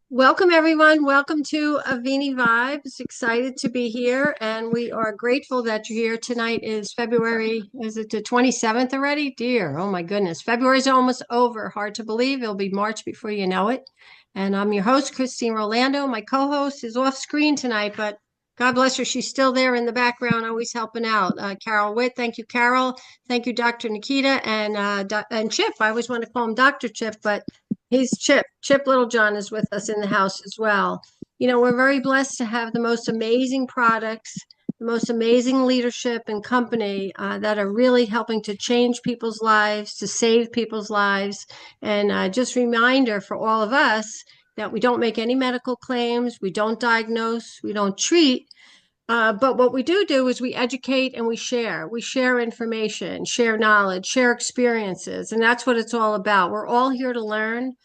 Welcome, everyone. Welcome to Avini Vibes. Excited to be here, and we are grateful that you're here. Tonight is February, is it the 27th already? Dear, oh my goodness. February's almost over. Hard to believe. It'll be March before you know it. And I'm your host, Christine Rolando. My co-host is off screen tonight, but God bless her. She's still there in the background, always helping out. Carol Witt. Thank you, Carol. Thank you, Dr. Nikita and Chip. I always want to call him Dr. Chip, but he's Chip. Chip Littlejohn is with us in the house as well. You know, we're very blessed to have the most amazing products, the most amazing leadership and company that are really helping to change people's lives, to save people's lives. And just reminder for all of us that we don't make any medical claims, we don't diagnose, we don't treat. But what we do is we educate and we share. We share information, share knowledge, share experiences. And that's what it's all about. We're all here to learn.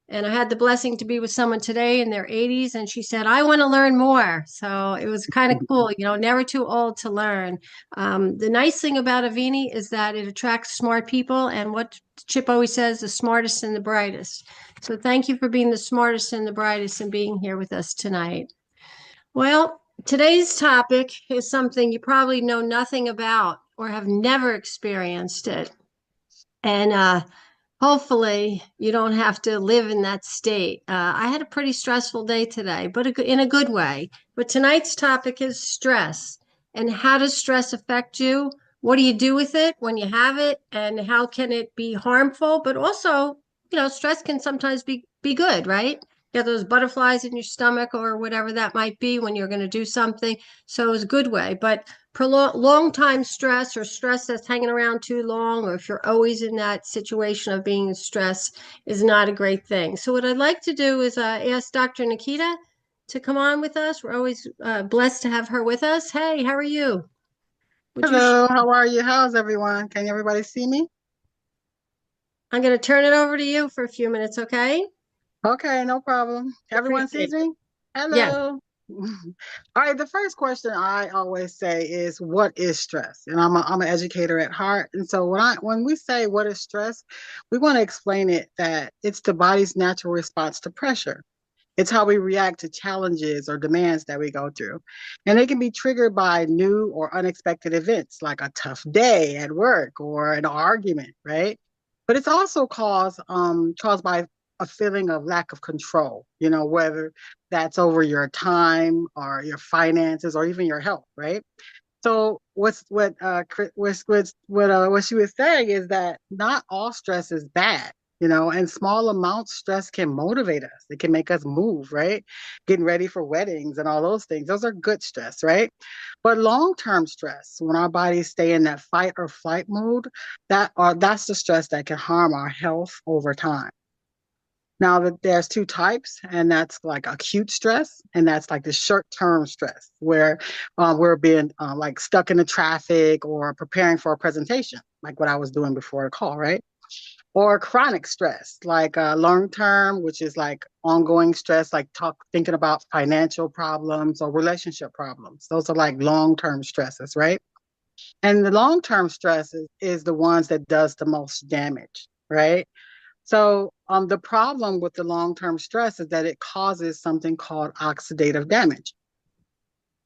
And I had the blessing to be with someone today in their 80s, and she said, I want to learn more. So it was kind of cool, never too old to learn. The nice thing about Avini is that it attracts smart people. And what Chip always says, the smartest and the brightest. So thank you for being the smartest and the brightest and being here with us tonight. Well, today's topic is something you probably know nothing about or have never experienced it. And hopefully you don't have to live in that state. I had a pretty stressful day today, but in a good way. But tonight's topic is stress. And how does stress affect you? What do you do with it when you have it? And how can it be harmful? But also, stress can sometimes be good, right? You have those butterflies in your stomach or whatever that might be when you're going to do something. So it's a good way. But long time stress or stress that's hanging around too long, or if you're always in that situation of being in stress, is not a great thing. So what I'd like to do is ask Dr. Nikita to come on with us. We're always blessed to have her with us. Hey, how are you? Would you Hello, how are you? How's everyone? Can everybody see me? I'm going to turn it over to you for a few minutes, okay? Okay, no problem. Everyone sees Appreciate it. me? Yes. Hello. All right, the first question I always say is what is stress? And I'm an educator at heart. And so when we say what is stress, we want to explain it that it's the body's natural response to pressure. It's how we react to challenges or demands that we go through. And they can be triggered by new or unexpected events like a tough day at work or an argument, right? But it's also caused by a feeling of lack of control, whether that's over your time or your finances or even your health, right? So what she was saying is that not all stress is bad, and small amounts stress can motivate us. It can make us move, right? Getting ready for weddings and all those things. Those are good stress, right? But long-term stress, when our bodies stay in that fight or flight mode, that's the stress that can harm our health over time. Now that there's two types, and that's like acute stress, and that's like the short-term stress, where we're being like stuck in the traffic or preparing for a presentation, like what I was doing before the call, right? Or chronic stress, like long-term, which is like ongoing stress, like thinking about financial problems or relationship problems. Those are like long-term stresses, right? And the long-term stress is the ones that does the most damage, right? So the problem with the long-term stress is that it causes something called oxidative damage.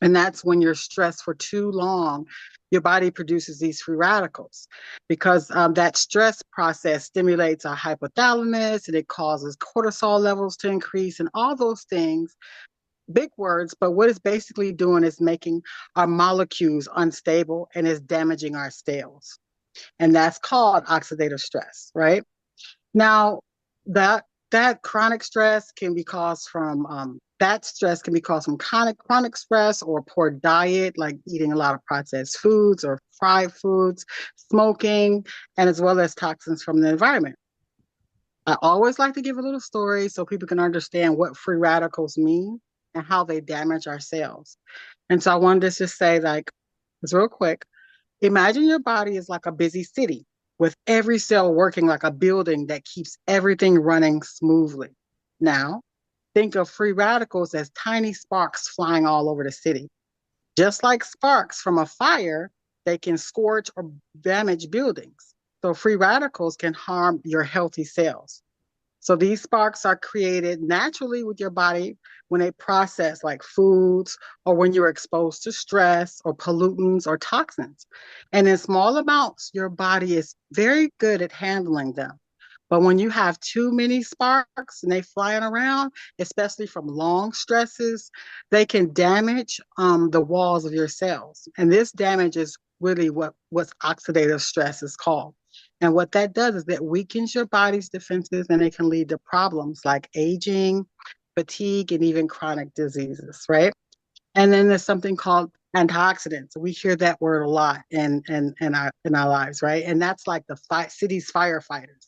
And that's when you're stressed for too long, your body produces these free radicals because that stress process stimulates our hypothalamus and it causes cortisol levels to increase and all those things. Big words, but what it's basically doing is making our molecules unstable and is damaging our cells. And that's called oxidative stress, right? Now, that chronic stress can be caused from that stress can be caused from chronic stress or poor diet, like eating a lot of processed foods or fried foods, smoking, and as well as toxins from the environment. I always like to give a little story so people can understand what free radicals mean and how they damage our cells. And so I wanted to just say, like, it's real quick. Imagine your body is like a busy city with every cell working like a building that keeps everything running smoothly. Now, think of free radicals as tiny sparks flying all over the city. Just like sparks from a fire, they can scorch or damage buildings. So free radicals can harm your healthy cells. So these sparks are created naturally with your body when they process like foods or when you're exposed to stress or pollutants or toxins. And in small amounts, your body is very good at handling them. But when you have too many sparks and they flying around, especially from long stresses, they can damage the walls of your cells. And this damage is really what's oxidative stress is called. And what that does is that weakens your body's defenses and it can lead to problems like aging, fatigue, and even chronic diseases, right? And then there's something called antioxidants. We hear that word a lot in our lives, right? And that's like the city's firefighters.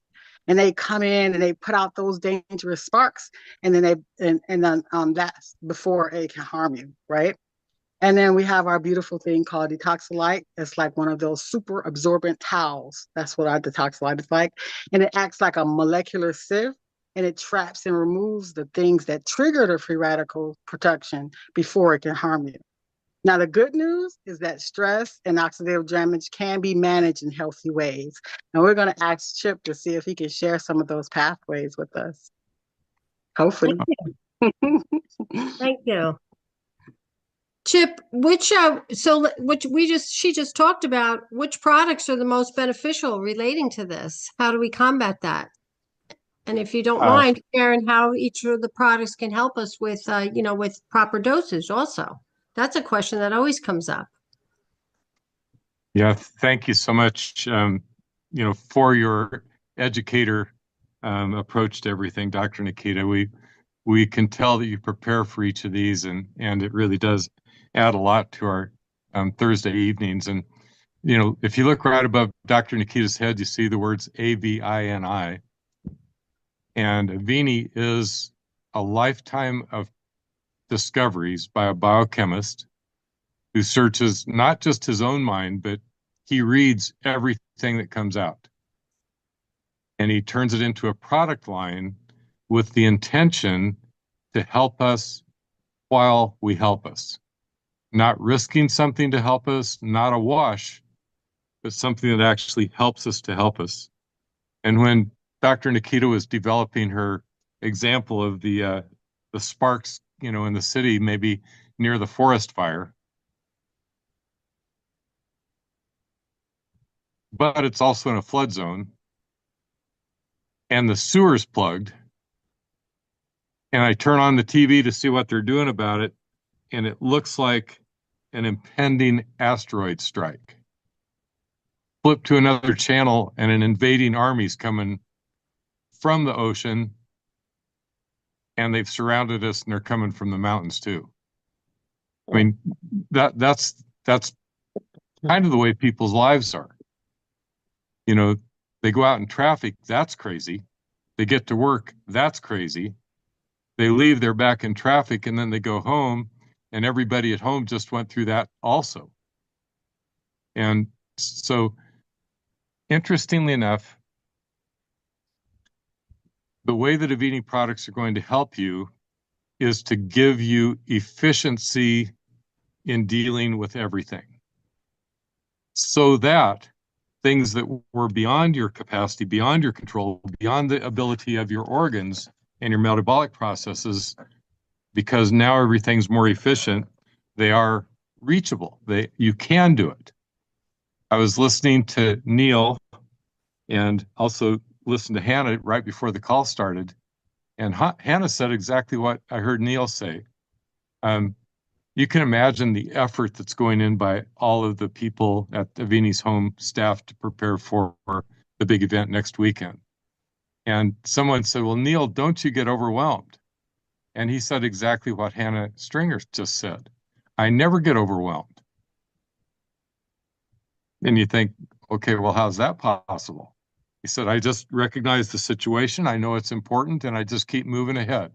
And they come in and they put out those dangerous sparks, and then that's before it can harm you, right? And then we have our beautiful thing called Detoxolite. It's like one of those super absorbent towels. That's what our Detoxolite is like. And it acts like a molecular sieve and it traps and removes the things that trigger the free radical production before it can harm you. Now, the good news is that stress and oxidative damage can be managed in healthy ways. And we're going to ask Chip to see if he can share some of those pathways with us. Thank Hopefully. you. Thank you. Chip, which she just talked about, which products are the most beneficial relating to this? How do we combat that? And if you don't Uh, mind sharing how each of the products can help us with, with proper dosage also. That's a question that always comes up. yeah, thank you so much, for your educator approach to everything, Dr. Nikita. We can tell that you prepare for each of these, and it really does add a lot to our Thursday evenings. And if you look right above Dr. Nikita's head, you see the words Avini, and Avini is a lifetime of discoveries by a biochemist who searches not just his own mind, but he reads everything that comes out. And he turns it into a product line with the intention to help us while we help us. Not risking something to help us, not a wash, but something that actually helps us to help us. And when Dr. Nikita was developing her example of the sparks, in the city, maybe near the forest fire, but it's also in a flood zone, and the sewer's plugged, and I turn on the TV to see what they're doing about it, and it looks like an impending asteroid strike. Flip to another channel, and an invading army's coming from the ocean, and they've surrounded us, and they're coming from the mountains too. I mean, that's kind of the way people's lives are. They go out in traffic, that's crazy. They get to work, that's crazy. They leave, they're back in traffic, and then they go home, and everybody at home just went through that also. And so, interestingly enough, the way that Avini products are going to help you is to give you efficiency in dealing with everything, so that things that were beyond your capacity, beyond your control, beyond the ability of your organs and your metabolic processes, because now everything's more efficient, they are reachable. You can do it. I was listening to Neil and also listened to Hannah right before the call started. And Hannah said exactly what I heard Neil say. You can imagine the effort that's going in by all of the people at Avini's home staff to prepare for the big event next weekend. And someone said, well, Neil, don't you get overwhelmed? And he said exactly what Hannah Stringer just said. I never get overwhelmed. And you think, okay, well, how's that possible? He said, I just recognize the situation. I know it's important, and I just keep moving ahead,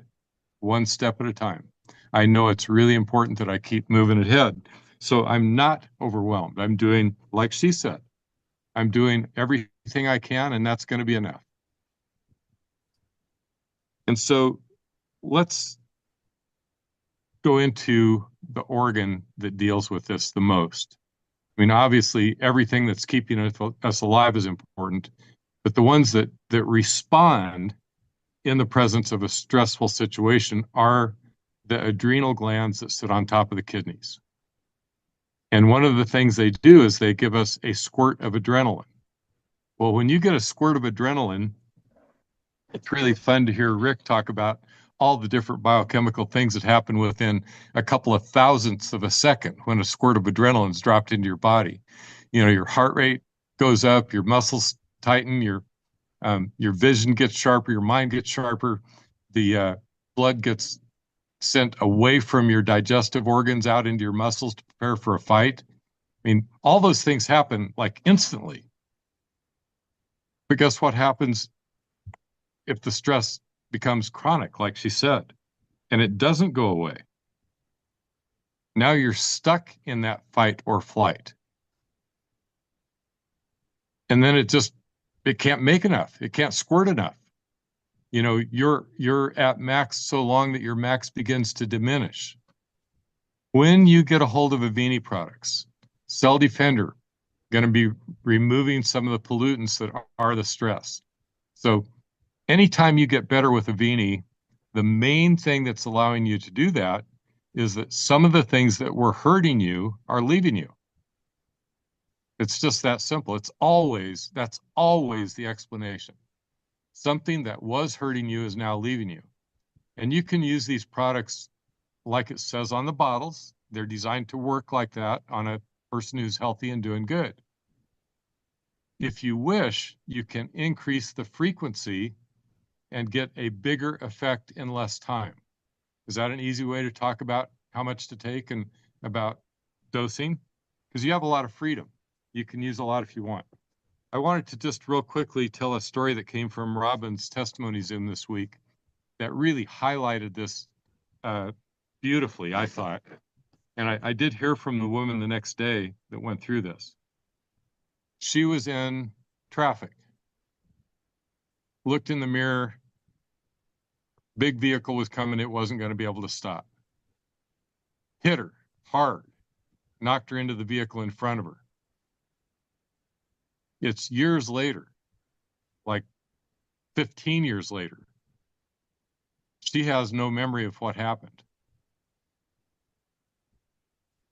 one step at a time. I know it's really important that I keep moving ahead. So I'm not overwhelmed. I'm doing, like she said, I'm doing everything I can, and that's going to be enough. And so let's go into the organ that deals with this the most. I mean, obviously, everything that's keeping us alive is important, but the ones that respond in the presence of a stressful situation are the adrenal glands that sit on top of the kidneys. And one of the things they do is they give us a squirt of adrenaline. Well, when you get a squirt of adrenaline, it's really fun to hear Rick talk about all the different biochemical things that happen within a couple of thousandths of a second when a squirt of adrenaline is dropped into your body. You know, your heart rate goes up, your muscles tighten, your vision gets sharper, your mind gets sharper, the blood gets sent away from your digestive organs out into your muscles to prepare for a fight. I mean, all those things happen like instantly. But guess what happens if the stress becomes chronic, like she said, and it doesn't go away? Now you're stuck in that fight or flight. And then it can't make enough. It can't squirt enough. You know, you're at max so long that your max begins to diminish. When you get a hold of Avini products, Cell Defender, going to be removing some of the pollutants that are the stress. So anytime you get better with Avini, the main thing that's allowing you to do that is that some of the things that were hurting you are leaving you. It's just that simple. That's always the explanation. Something that was hurting you is now leaving you. And you can use these products like it says on the bottles. They're designed to work like that on a person who's healthy and doing good. If you wish, you can increase the frequency and get a bigger effect in less time. Is that an easy way to talk about how much to take and about dosing? Because you have a lot of freedom. You can use a lot if you want. I wanted to just real quickly tell a story that came from Robin's testimonies in this week that really highlighted this beautifully, I thought. And I did hear from the woman the next day that went through this. She was in traffic, looked in the mirror, big vehicle was coming, it wasn't going to be able to stop. Hit her hard, knocked her into the vehicle in front of her. It's years later, like 15 years later. She has no memory of what happened.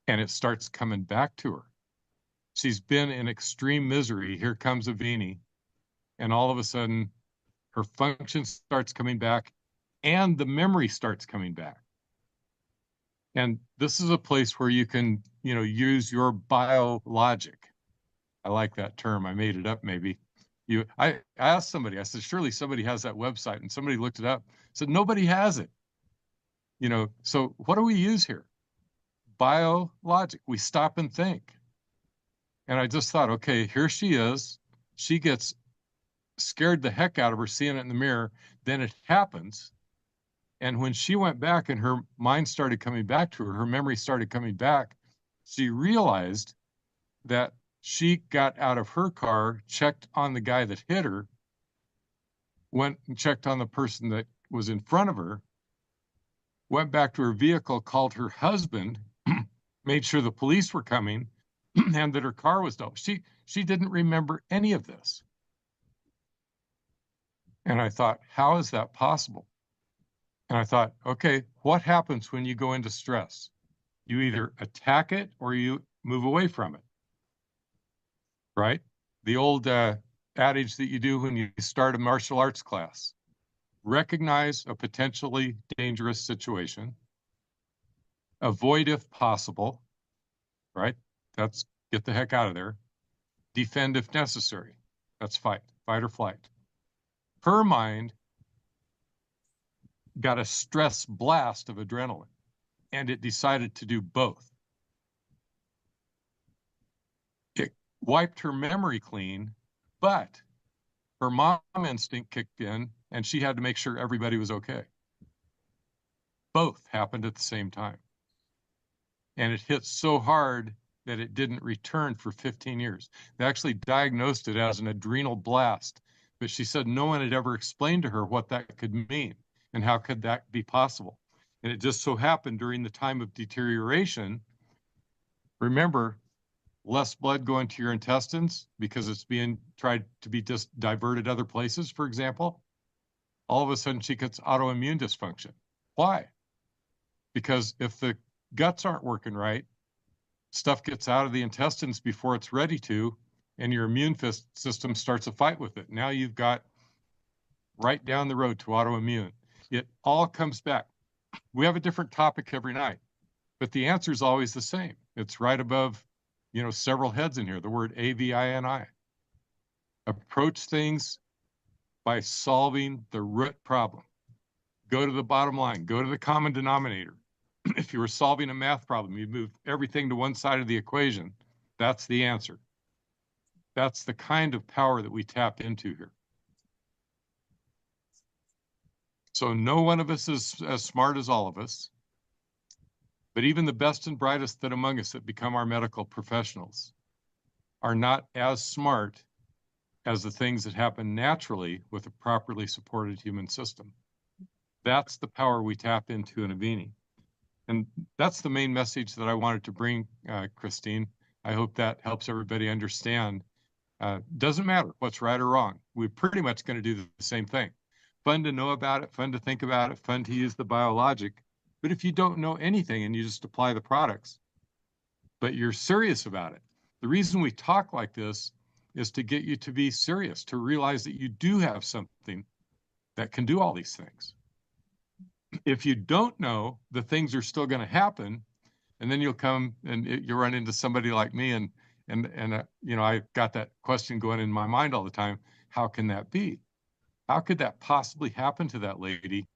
And it starts coming back to her. She's been in extreme misery. Here comes Avini. And all of a sudden, her function starts coming back and the memory starts coming back. And this is a place where you can, use your biologic. I like that term. I made it up maybe. I asked somebody, I said, surely somebody has that website. And somebody looked it up, said, nobody has it. So what do we use here? Biologic. We stop and think. And I just thought, okay, here she is. She gets scared the heck out of her seeing it in the mirror. Then it happens. And when she went back and her mind started coming back to her, her memory started coming back, she realized that she got out of her car, checked on the guy that hit her, went and checked on the person that was in front of her, went back to her vehicle, called her husband, made sure the police were coming, and that her car was done. She didn't remember any of this. And I thought, how is that possible? And I thought, okay, what happens when you go into stress? You either attack it or you move away from it, right? The old adage that you do when you start a martial arts class: recognize a potentially dangerous situation, avoid if possible, right? That's get the heck out of there. Defend if necessary. That's fight or flight. Her mind got a stress blast of adrenaline, and it decided to do both. It wiped her memory clean, but her mom instinct kicked in, and she had to make sure everybody was okay. Both happened at the same time. And it hit so hard that it didn't return for 15 years. They actually diagnosed it as an adrenal blast, but she said no one had ever explained to her what that could mean and how could that be possible. And it just so happened during the time of deterioration, remember, less blood going to your intestines because it's being tried to be just diverted other places, for example. all of a sudden she gets autoimmune dysfunction. Why? Because if the guts aren't working right, stuff gets out of the intestines before it's ready to, and your immune system starts a fight with it. Now you've got right down the road to autoimmune. It all comes back. We have a different topic every night, but the answer is always the same. It's right above, several heads in here, the word AVINI. Approach things by solving the root problem. Go to the bottom line, go to the common denominator. If you were solving a math problem, you move everything to one side of the equation. That's the answer. That's the kind of power that we tap into here. So no one of us is as smart as all of us, but even the best and brightest that among us that become our medical professionals are not as smart as the things that happen naturally with a properly supported human system. That's the power we tap into in Avini. And that's the main message that I wanted to bring, Christine. I hope that helps everybody understand. Doesn't matter what's right or wrong. We're pretty much going to do the same thing. Fun to know about it, fun to think about it, fun to use the biologic. But if you don't know anything and you just apply the products, but you're serious about it, the reason we talk like this is to get you to be serious, to realize that you do have something that can do all these things. If you don't know, the things are still going to happen, and then you'll come and you'll run into somebody like me, and I got that question going in my mind all the time. How can that be? How could that possibly happen to that lady?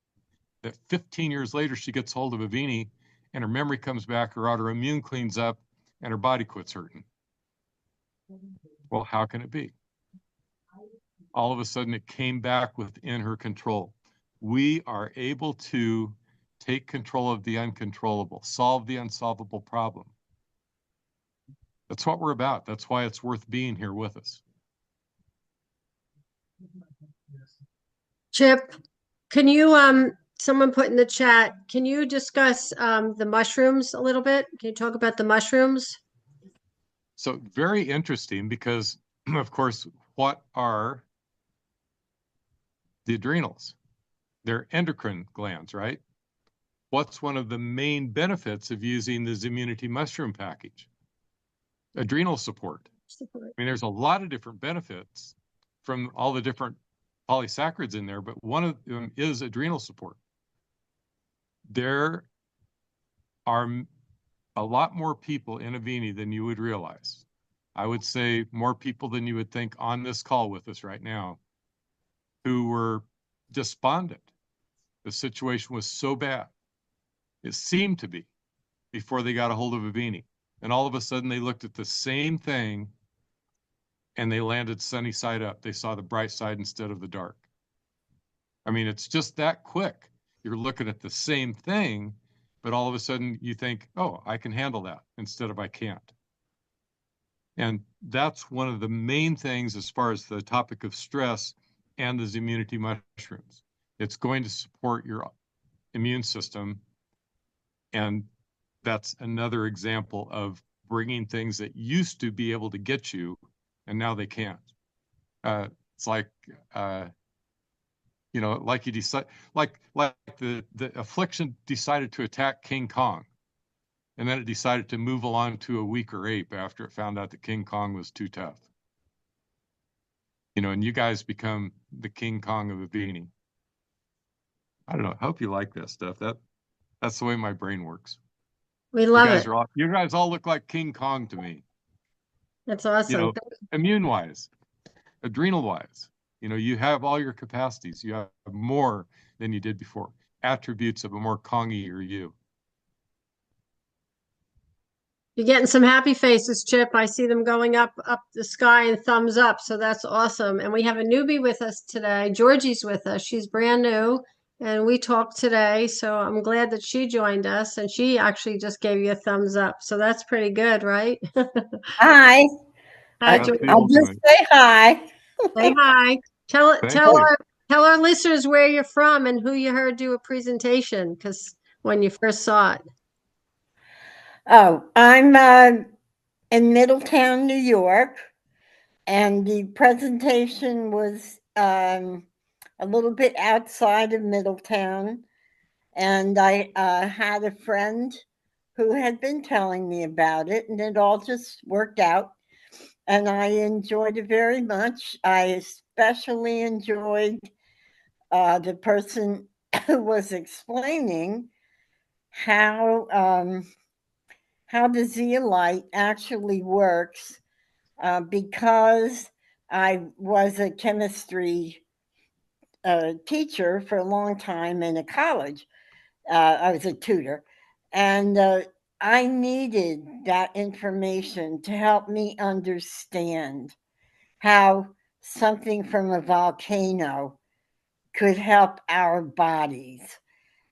That 15 years later she gets hold of Avini, and her memory comes back, her autoimmune cleans up, and her body quits hurting. Well, how can it be? All of a sudden, it came back within her control. We are able to take control of the uncontrollable, solve the unsolvable problem. That's what we're about. That's why it's worth being here with us. Chip, can you, someone put in the chat, can you discuss the mushrooms a little bit? Can you talk about the mushrooms? So very interesting because, of course, what are the adrenals? They're endocrine glands, right? What's one of the main benefits of using the Immunity mushroom package? Adrenal support. I mean, there's a lot of different benefits from all the different polysaccharides in there, but one of them is adrenal support. There are a lot more people in Avini than you would realize. I would say more people than you would think on this call with us right now who were despondent. The situation was so bad. It seemed to be before they got a hold of Avini. And all of a sudden they looked at the same thing and they landed sunny side up. They saw the bright side instead of the dark. I mean, it's just that quick. You're looking at the same thing, but all of a sudden you think, oh, I can handle that instead of I can't. And that's one of the main things as far as the topic of stress and the immunity mushrooms. It's going to support your immune system. And that's another example of bringing things that used to be able to get you, and now they can't. It's like, like you decide, like the affliction decided to attack King Kong, and then it decided to move along to a weaker ape after it found out that King Kong was too tough. And you guys become the King Kong of Avini. I don't know. I hope you like that stuff. That's the way my brain works. We love it. You guys all look like King Kong to me. That's awesome. Immune-wise, adrenal-wise. You have all your capacities. You have more than you did before. Attributes of a more Kongier you. You're getting some happy faces, Chip. I see them going up the sky and thumbs up. So that's awesome. And we have a newbie with us today. Georgie's with us. She's brand new. And we talked today. So I'm glad that she joined us. And she actually just gave you a thumbs up. So that's pretty good, right? Hi. Hi, Georgie. I'll just say hi. Say hi. Tell our listeners where you're from and who you heard do a presentation, because when you first saw it. Oh, I'm in Middletown, New York, and the presentation was a little bit outside of Middletown. And I had a friend who had been telling me about it, and it all just worked out. And I enjoyed it very much. I especially enjoyed the person who was explaining how how the zeolite actually works, because I was a chemistry teacher for a long time in a college. I was a tutor, and I needed that information to help me understand how something from a volcano could help our bodies.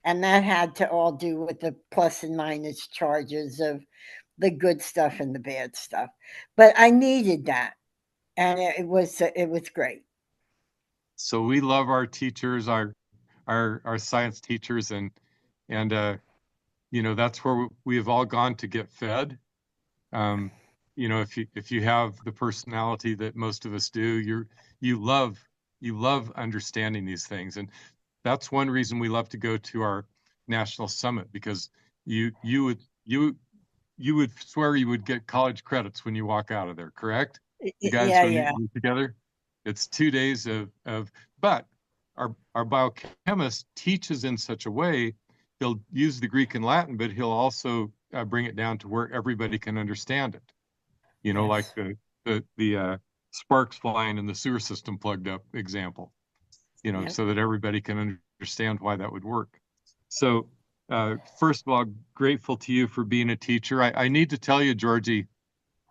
And that had to all do with the plus and minus charges of the good stuff and the bad stuff. But I needed that, and it was great. So we love our teachers, our science teachers, and that's where we have all gone to get fed. Um, if you have the personality that most of us do, you love you love understanding these things, and that's one reason we love to go to our national summit, because you would swear you would get college credits when you walk out of there, correct? You guys, Yeah, when you yeah. get together, it's 2 days but our biochemist teaches in such a way, he'll use the Greek and Latin, but he'll also bring it down to where everybody can understand it. Like Yes. the sparks flying and the sewer system plugged up example, Yep. so that everybody can understand why that would work. So, first of all, grateful to you for being a teacher. I need to tell you, Georgie,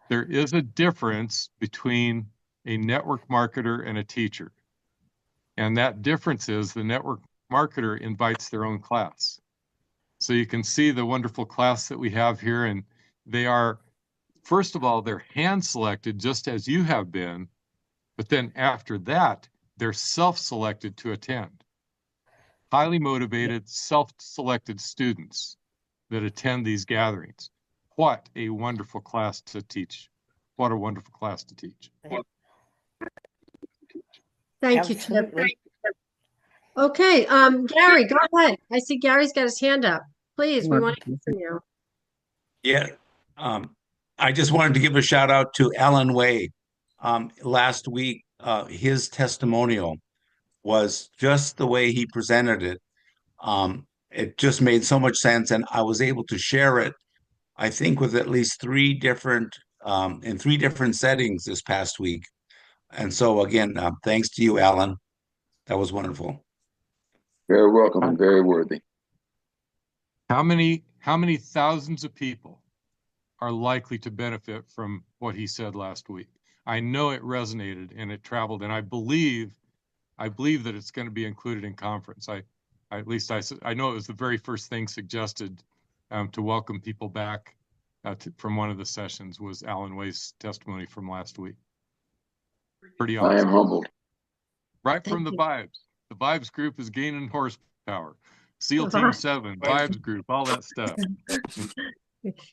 there is a difference between a network marketer and a teacher. And that difference is the network marketer invites their own class. So you can see the wonderful class that we have here. And they are, first of all, they're hand selected just as you have been. But then after that, they're self-selected to attend. Highly motivated, self-selected students that attend these gatherings. What a wonderful class to teach. What a wonderful class to teach. Thank you, Chip. Absolutely. Okay, Gary, go ahead. I see Gary's got his hand up. Please, we want to hear from you. Yeah. Um, I just wanted to give a shout out to Alan Way. Last week, his testimonial was just the way he presented it. It just made so much sense, and I was able to share it, I think, with at least in 3 different settings this past week. And so, again, thanks to you, Alan. That was wonderful. Very welcome and very worthy. How many thousands of people are likely to benefit from what he said last week? I know it resonated and it traveled, and I believe that it's going to be included in conference. At least I know it was the very first thing suggested to welcome people back from one of the sessions was Alan Way's testimony from last week. Pretty I am awesome. humbled. Right from Thank the you. Vibes. The Vibes group is gaining horsepower. SEAL Team 7, Vibes group, all that stuff.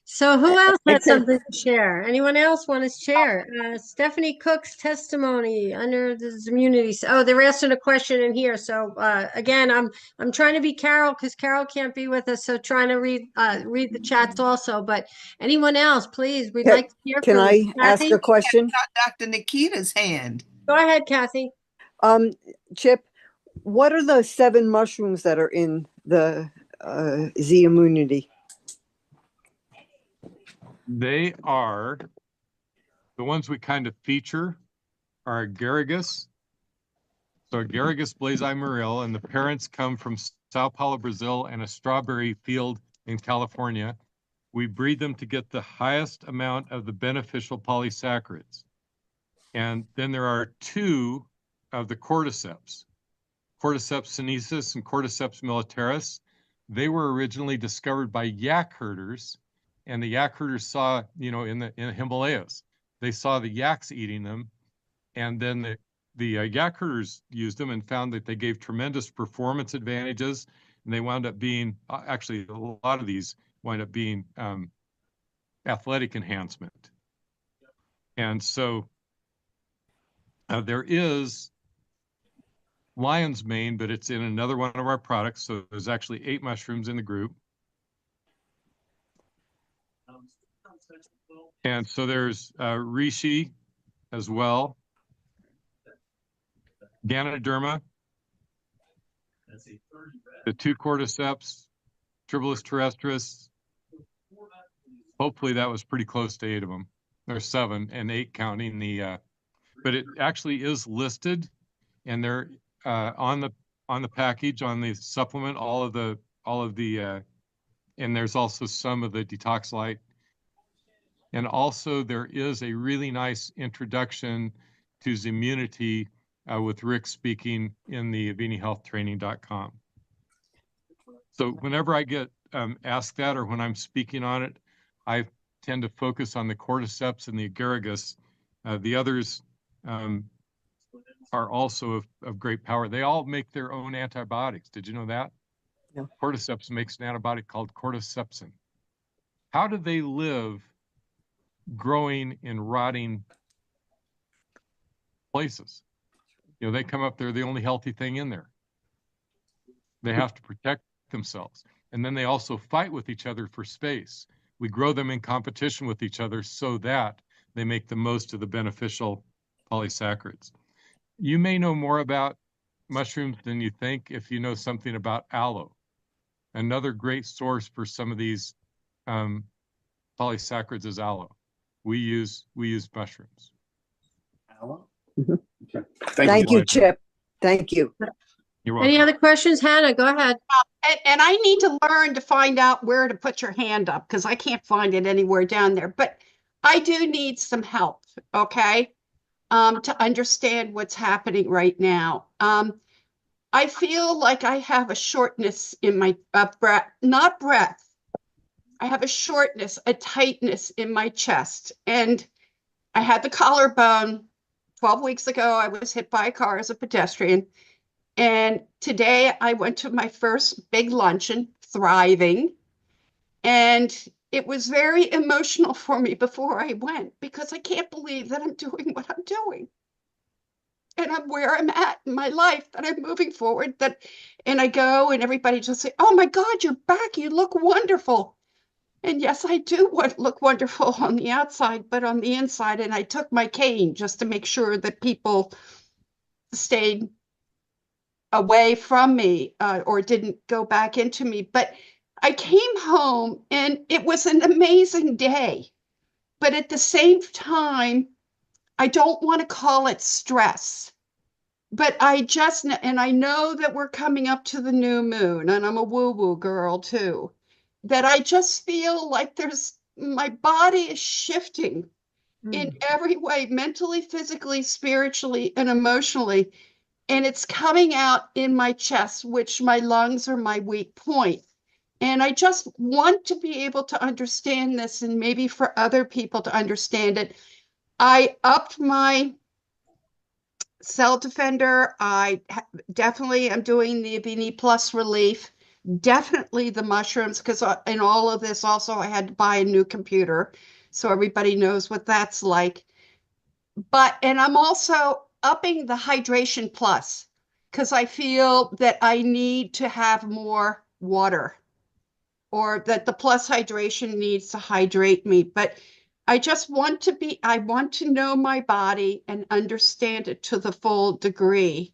So who else has It's a something to share? Anyone else want to share? Stephanie Cook's testimony under the community. Oh, they're asking a question in here. So again, I'm trying to be Carol because Carol can't be with us. So trying to read the chats also. But anyone else, please, we'd like to hear Can from I you. ask Kathy, a question? Dr. Nikita's hand. go ahead, Kathy. Chip, what are the 7 mushrooms that are in the Z immunity? They are the ones we kind of feature are agaricus. So agaricus blazei and the parents come from Sao Paulo, Brazil, and a strawberry field in California. We breed them to get the highest amount of the beneficial polysaccharides. And then there are 2 of the cordyceps, Cordyceps sinensis and Cordyceps militaris. They were originally discovered by yak herders, and the yak herders saw, in the Himalayas, they saw the yaks eating them, and then the yak herders used them and found that they gave tremendous performance advantages, and they wound up being actually a lot of these wind up being athletic enhancement. And so there is lion's mane, but it's in another one of our products. So there's actually 8 mushrooms in the group. And so there's reishi as well, Ganoderma, the 2 cordyceps, Tribulus terrestris. Hopefully that was pretty close to 8 of them. There's 7 and 8 counting the, but it actually is listed, and they're on the package, on the supplement, all of the, and there's also some of the detoxolite. And also there is a really nice introduction to immunity with Rick speaking in the avinihealthtraining.com. So whenever I get asked that, or when I'm speaking on it, I tend to focus on the cordyceps and the agaricus. The others are also of great power. They all make their own antibiotics. Did you know that? Yeah. Cordyceps makes an antibiotic called cordycepsin. How do they live growing in rotting places? You know, they come up, they're the only healthy thing in there. They have to protect themselves. And then they also fight with each other for space. We grow them in competition with each other so that they make the most of the beneficial polysaccharides. You may know more about mushrooms than you think if you know something about aloe. Another great source for some of these polysaccharides is aloe. We use mushrooms. Aloe? Mhm. Okay. Thank you, Chip. Thank you. You're welcome. Any other questions, Hannah? Go ahead. And I need to learn to find out where to put your hand up because I can't find it anywhere down there. But I do need some help, okay, to understand what's happening right now. I feel like I have a shortness in my breath, not breath. I have a shortness, a tightness in my chest. And I had the collarbone 12 weeks ago. I was hit by a car as a pedestrian. And today I went to my first big luncheon, Thriving. And it was very emotional for me before I went because I can't believe that I'm doing what I'm doing. And I'm where I'm at in my life, that I'm moving forward, and I go and everybody just say, oh my God, you're back. You look wonderful. And yes, I do look wonderful on the outside, but on the inside, and I took my cane just to make sure that people stayed away from me or didn't go back into me. But I came home and it was an amazing day. But at the same time, I don't want to call it stress. But and I know that we're coming up to the new moon, and I'm a woo-woo girl too, that I just feel like my body is shifting in every way, mentally, physically, spiritually, and emotionally. And it's coming out in my chest, which my lungs are my weak point. And I just want to be able to understand this and maybe for other people to understand it. I upped my Cell Defender. I definitely am doing the Avini Plus Relief. Definitely the mushrooms, because in all of this also I had to buy a new computer. So everybody knows what that's like. And I'm also upping the Hydration Plus because I feel that I need to have more water or that the Plus Hydration needs to hydrate me. But I want to know my body and understand it to the full degree.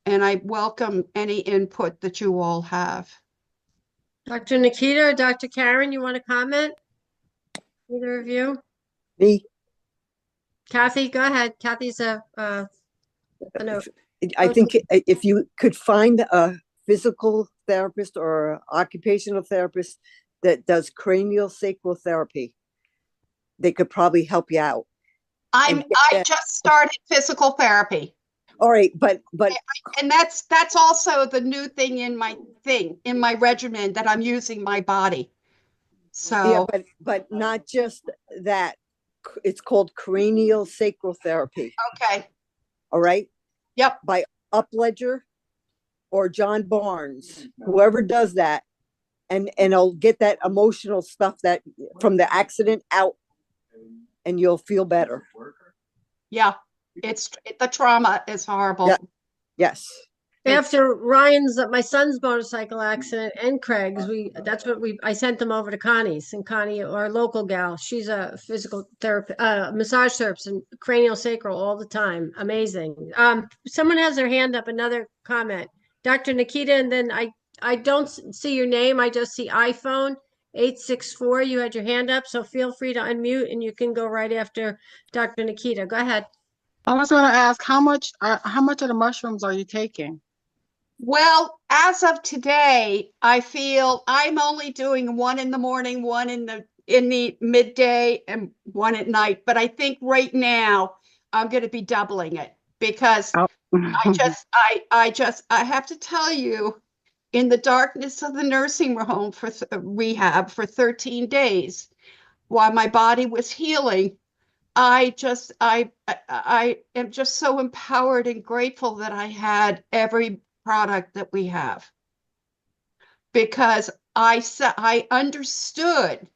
And I welcome any input that you all have. Dr. Nikita or Dr. Karen, you want to comment? Either of you? Me, Kathy, go ahead. Kathy's a note. I think if you could find a physical therapist or occupational therapist that does cranial sacral therapy, they could probably help you out. I just started physical therapy. All right, but and that's also the new thing in my regimen that I'm using my body. So yeah, but not just that. It's called cranial sacral therapy. Okay. All right. Yep. By Upledger or John Barnes, whoever does that, and I'll get that emotional stuff that from the accident out, and you'll feel better. Yeah, the trauma is horrible. Yeah. Yes. After Ryan's, my son's motorcycle accident and Craig's, I sent them over to Connie's, and Connie, our local gal, she's a physical therapist, massage therapist and cranial sacral all the time. Amazing. Someone has their hand up, another comment. Dr. Nikita, and then I don't see your name. I just see iPhone 864. You had your hand up, so feel free to unmute and you can go right after Dr. Nikita. Go ahead. I was going to ask how much of the mushrooms are you taking? Well, as of today, I feel I'm only doing one in the morning, one in the midday, and one at night. But I think right now I'm going to be doubling it because Oh. I have to tell you, in the darkness of the nursing home for rehab for 13 days, while my body was healing, I am just so empowered and grateful that I had every product that we have because I understood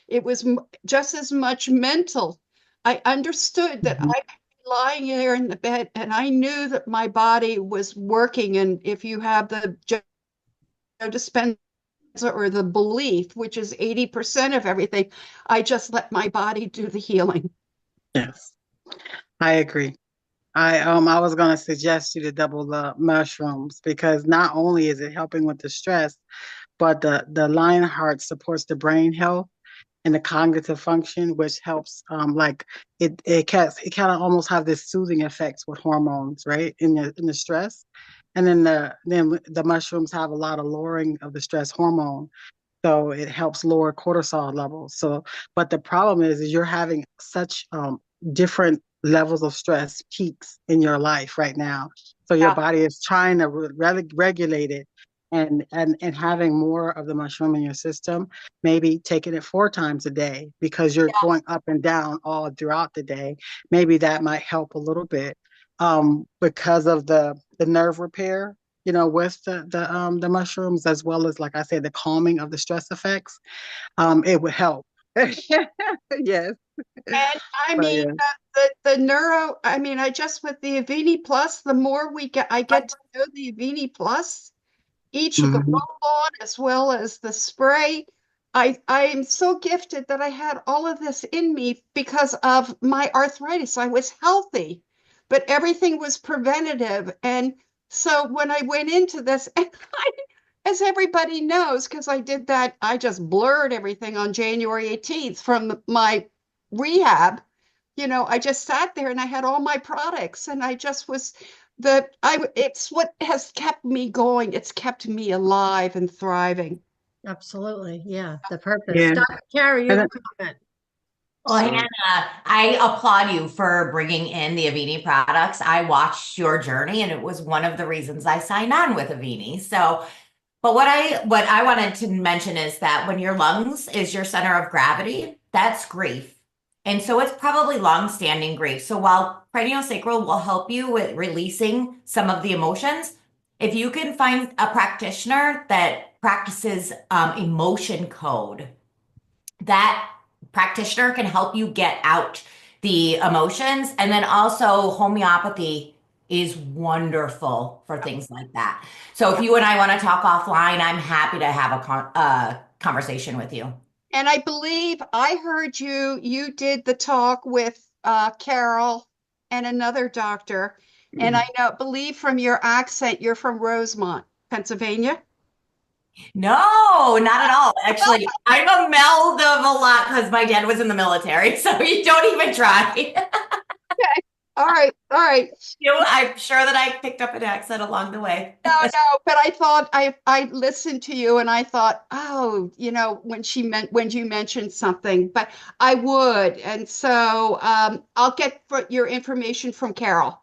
it was just as much mental. I understood that I could be lying there in the bed and I knew that my body was working. And if you have the dispenser or the belief, which is 80% of everything, I just let my body do the healing. Yes, I agree. I was gonna suggest you to double the mushrooms because not only is it helping with the stress, but the Lionheart supports the brain health and the cognitive function, which helps like it kind of almost have this soothing effects with hormones, right? In the stress. And then the mushrooms have a lot of lowering of the stress hormone. So it helps lower cortisol levels. So, but the problem is you're having such different levels of stress peaks in your life right now. So your Yeah. body is trying to regulate it, and having more of the mushroom in your system, maybe taking it 4 times a day because you're going up and down all throughout the day. Maybe that might help a little bit because of the nerve repair, with the mushrooms, as well as, like I said, the calming of the stress effects. It would help. Yes. And I But mean, yeah. the neuro, I mean, I just with the Avini Plus, the more I get to know the Avini Plus, each of the Mhm. roll-on as well as the spray. I am so gifted that I had all of this in me because of my arthritis. I was healthy, but everything was preventative. And so when I went into this, and as everybody knows, because I did that, I just blurred everything on January 18th from my rehab. I just sat there and I had all my products and I just was it's what has kept me going. It's kept me alive and thriving. Absolutely. Yeah. The purpose. Yeah. Dr. Carrie, you And have then, a comment. Well, sorry. Hannah, I applaud you for bringing in the Avini products. I watched your journey, and it was one of the reasons I signed on with Avini. So, but what I wanted to mention is that when your lungs is your center of gravity, that's grief. And so it's probably long-standing grief. So while craniosacral will help you with releasing some of the emotions, if you can find a practitioner that practices emotion code, that practitioner can help you get out the emotions. And then also homeopathy is wonderful for things like that. So if you and I want to talk offline, I'm happy to have a conversation with you. And I believe I heard you did the talk with Carol and another doctor. And I believe from your accent, you're from Rosemont, Pennsylvania. No, not at all. Actually, I'm a meld of a lot because my dad was in the military. So you don't even try. All right, all right. I'm sure that I picked up an accent along the way. No, but I thought I listened to you and I thought, oh, when you mentioned something, but I would. And so I'll get your information from Carol.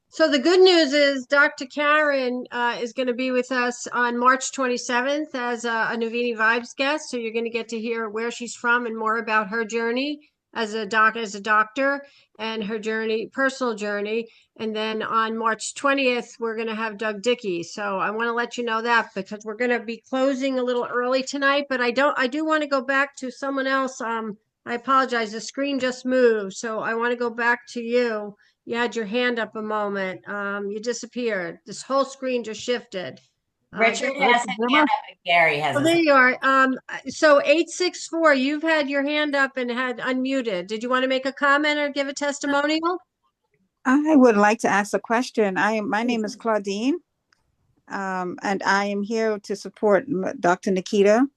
So the good news is Dr. Karen is going to be with us on March 27th as a Navini Vibes guest. So you're going to get to hear where she's from and more about her journey as a doctor and her personal journey. And then on March 20th, we're going to have Doug Dickey. So I want to let you know that because we're going to be closing a little early tonight, but I do want to go back to someone else. I apologize. The screen just moved. So I want to go back to you. You had your hand up a moment. You disappeared. This whole screen just shifted. Richard has his hand up and Gary has Oh, his there hand you are. So 864, you've had your hand up and had unmuted. Did you want to make a comment or give a testimonial? I would like to ask a question. My name is Claudine, and I am here to support Dr. Nikita.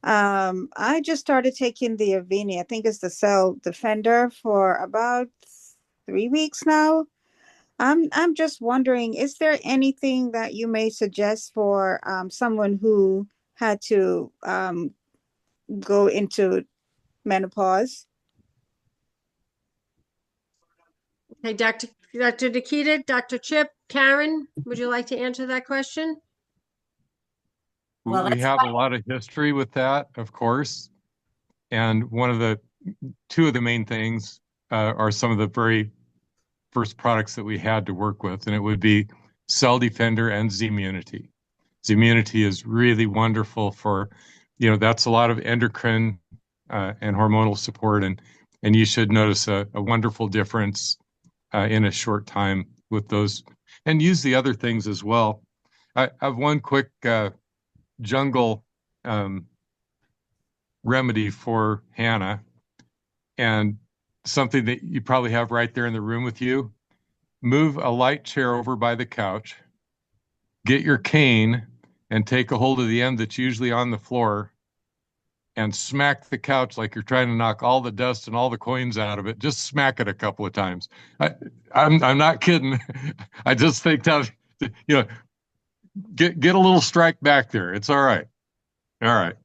I just started taking the Avini. I think it's the Cell Defender for about 3 weeks now. I'm just wondering, is there anything that you may suggest for someone who had to go into menopause? Hey, Dr. Nikita, Dr. Chip, Karen, would you like to answer that question? Well, We that's have a fine. lot of history with that, of course. And two of the main things are some of the very first products that we had to work with, and it would be Cell Defender and Zimmunity. Zimmunity is really wonderful for, that's a lot of endocrine and hormonal support, and you should notice a wonderful difference in a short time with those, and use the other things as well. I have one quick jungle remedy for Hannah, and something that you probably have right there in the room with you. Move a light chair over by the couch, get your cane and take a hold of the end that's usually on the floor and smack the couch like you're trying to knock all the dust and all the coins out of it. Just smack it a couple of times. I'm not kidding. I just think that, get a little strike back there. It's all right. All right.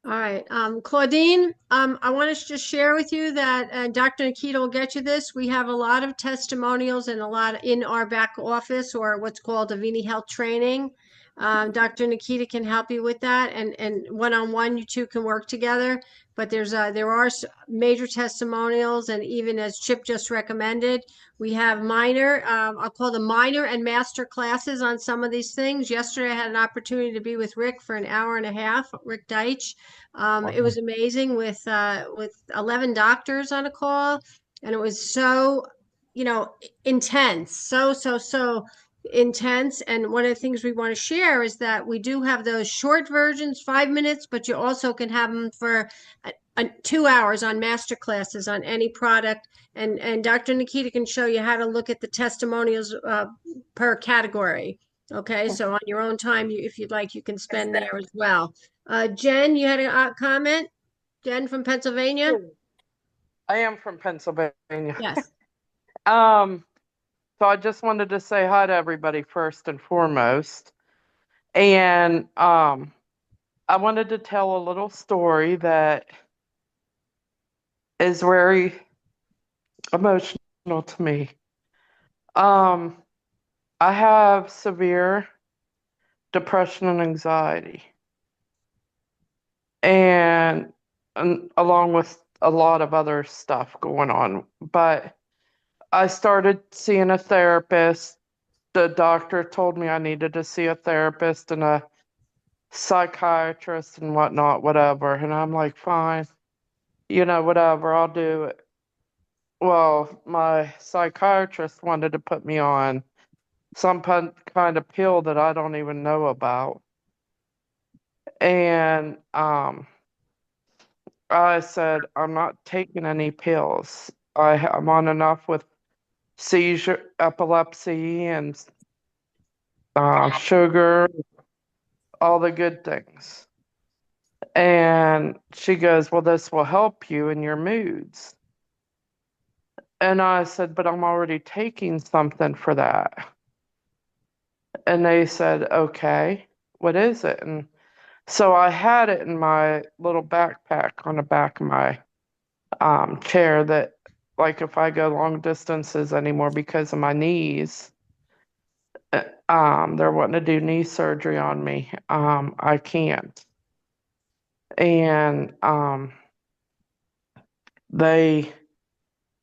All right. Claudine, I want to just share with you that Dr. Nikita will get you this. We have a lot of testimonials and a lot in our back office, or what's called Avini Health Training. Dr. Nikita can help you with that, and one-on-one, you two can work together. But there are major testimonials, and even as Chip just recommended, we have I'll call them minor and master classes on some of these things. Yesterday, I had an opportunity to be with Rick for an hour and a half, Rick Deitch. It was amazing with 11 doctors on a call, and it was so, intense, so intense. And one of the things we want to share is that we do have those short versions, 5 minutes, but you also can have them for 2 hours on master classes on any product. And Dr. Nikita can show you how to look at the testimonials per category. Okay, so on your own time, if you'd like, you can spend there as well. Jen, you had a comment? Jen from Pennsylvania? I am from Pennsylvania. Yes. So I just wanted to say hi to everybody first and foremost. And I wanted to tell a little story that is very emotional to me. I have severe depression and anxiety. And along with a lot of other stuff going on. But I started seeing a therapist. The doctor told me I needed to see a therapist and a psychiatrist and whatnot, whatever. And I'm like, fine, whatever, I'll do it. Well, my psychiatrist wanted to put me on some kind of pill that I don't even know about. And I said, I'm not taking any pills. I'm on enough with seizure, epilepsy, and sugar, all the good things. And she goes, well, this will help you in your moods. And I said, but I'm already taking something for that. And they said, okay, what is it? And so I had it in my little backpack on the back of my chair that, like, if I go long distances anymore because of my knees, they're wanting to do knee surgery on me. I can't. And they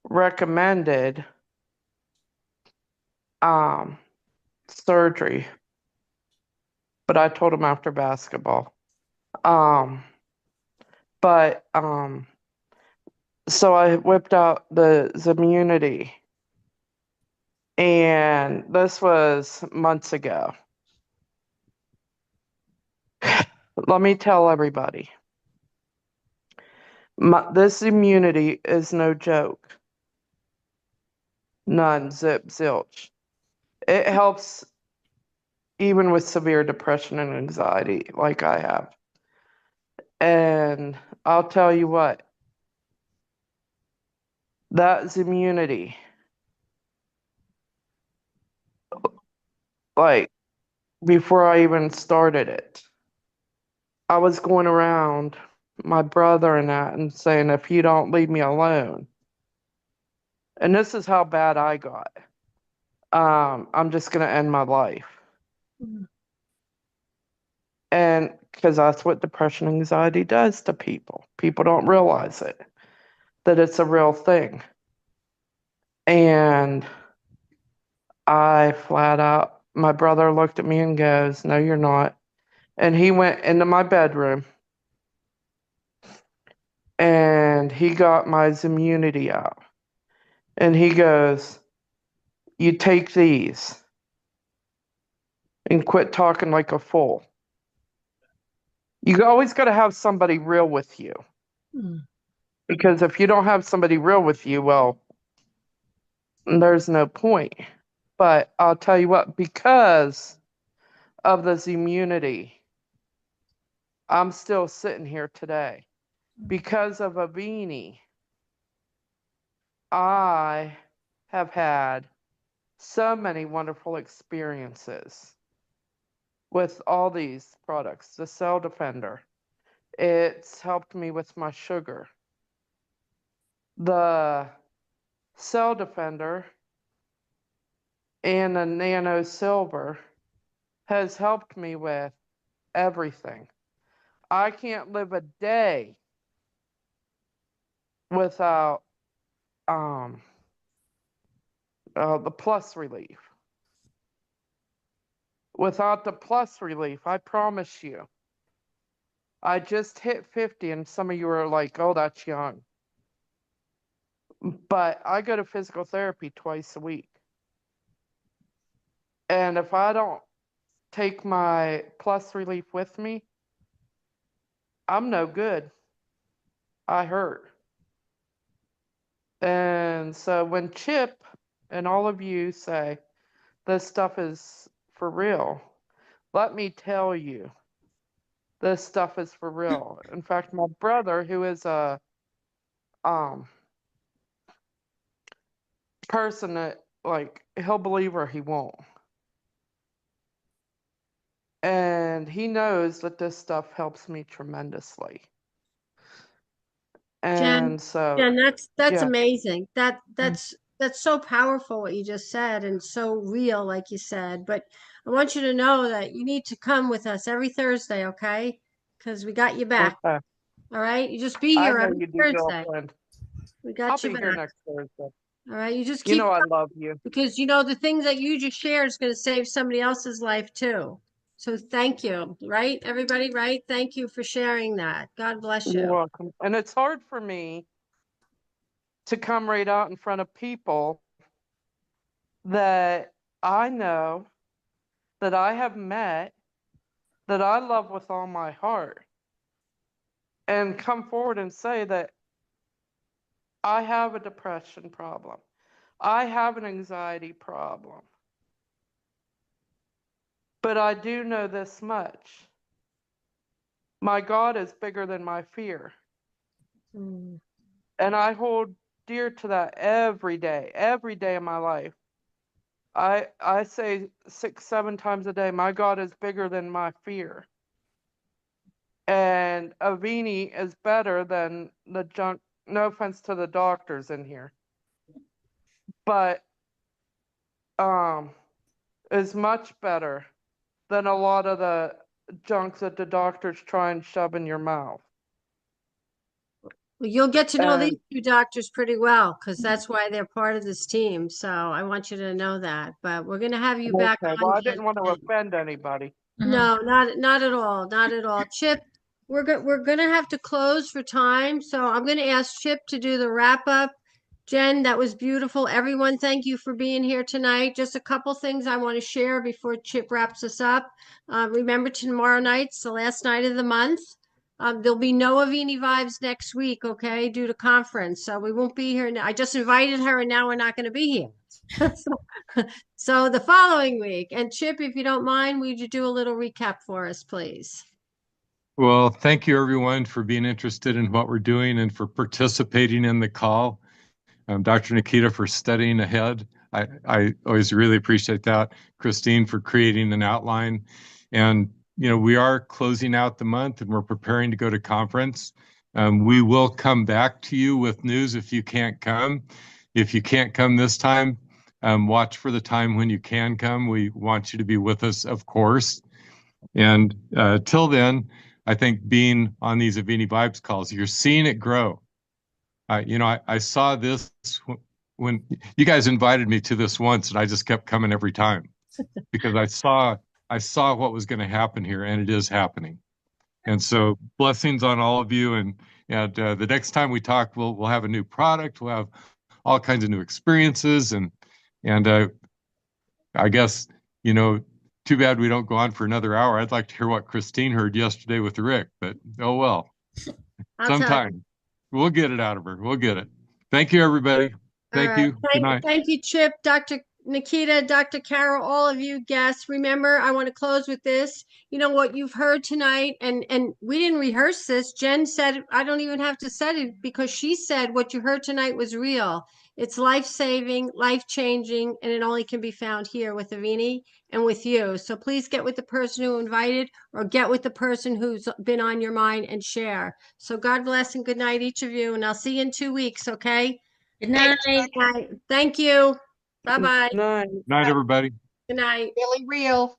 recommended surgery, but I told them after basketball. But, so I whipped out the Zimmunity, and I said, And this was months ago. Let me tell everybody, this immunity is no joke. None, zip, zilch. It helps even with severe depression and anxiety like I have. And I'll tell you what, that's immunity. Like, before I even started it, I was going around my brother and that and saying, if you don't leave me alone, and this is how bad I got, I'm just going to end my life. And because that's what depression and anxiety does to people. People don't realize it, that it's a real thing. And I flat out, my brother looked at me and goes, no, you're not. And he went into my bedroom and he got my immunity out. And he goes, you take these and quit talking like a fool. You always got to have somebody real with you. Because if you don't have somebody real with you, well, there's no point. But I'll tell you what, because of this immunity, I'm still sitting here today. Because of Avini, I have had so many wonderful experiences with all these products. The Cell Defender, it's helped me with my sugar. The Cell Defender and the Nano Silver has helped me with everything. I can't live a day without the plus relief. Without the plus relief, I promise you, I just hit 50 and some of you are like, oh, that's young. But I go to physical therapy twice a week. And if I don't take my plus relief with me, I'm no good. I hurt. And so when Chip and all of you say this stuff is for real, let me tell you, this stuff is for real. In fact, my brother, who is a person that, like, he'll believe or he won't. And he knows that this stuff helps me tremendously. Jen, And so, Jen, that's yeah. amazing. That's so powerful what you just said and so real, like you said. But I want you to know that you need to come with us every Thursday, okay? Because we got you back. Okay. All right. You just be I here know every you do, Thursday. girlfriend. We I'll got you be here back. next Thursday. All right. You just You keep know I coming love you. because the things that you just shared is going to save somebody else's life too. So thank you. Right? Everybody, right? Thank you for sharing that. God bless You're you. welcome. And it's hard for me to come right out in front of people that I know, that I have met, that I love with all my heart, and come forward and say that I have a depression problem. I have an anxiety problem. But I do know this much. My God is bigger than my fear. And I hold dear to that every day of my life. I say 6, 7 times a day, my God is bigger than my fear. And Avini is better than the junk. No offense to the doctors in here, but is much better than a lot of the junk that the doctors try and shove in your mouth. Well, you'll get to know these And two doctors pretty well because that's why they're part of this team. So I want you to know that. But we're going to have you back okay, well, on, I Jen. didn't want to offend anybody. No, not at all, not at all. Chip, we're gonna have to close for time, so I'm gonna ask Chip to do the wrap up Jen, that was beautiful. Everyone, thank you for being here tonight. Just a couple things I want to share before Chip wraps us up. Remember, tomorrow night's the last night of the month. There'll be no Avini Vibes next week, okay, due to conference. So we won't be here. I just invited her, and now we're not going to be here. So the following week. And Chip, if you don't mind, would you do a little recap for us, please? Well, thank you everyone for being interested in what we're doing and for participating in the call. Dr. Nikita for studying ahead. I always really appreciate that. Christine for creating an outline. And, we are closing out the month and we're preparing to go to conference. We will come back to you with news if you can't come. If you can't come this time, watch for the time when you can come. We want you to be with us, of course. And till then, I think being on these Avini Vibes calls, you're seeing it grow. I saw this when you guys invited me to this once, and I just kept coming every time because I saw what was going to happen here, and it is happening. And so blessings on all of you. And the next time we talk, we'll have a new product. We'll have all kinds of new experiences. And I guess, too bad we don't go on for another hour. I'd like to hear what Christine heard yesterday with Rick, but oh well. Sometime. We'll get it out of her. We'll get it. Thank you, everybody. Thank you. Good night. Thank you, Chip, Dr. Nikita, Dr. Carol, all of you guests. Remember, I want to close with this. You know what you've heard tonight, and we didn't rehearse this. Jen said, I don't even have to say it because she said what you heard tonight was real. It's life-saving, life-changing, and it only can be found here with Avini and with you. So please get with the person who invited or get with the person who's been on your mind and share. So God bless and good night, each of you. And I'll see you in 2 weeks, okay? Good night. Thank you. Bye-bye. Good night. Good night, everybody. Good night. Really real.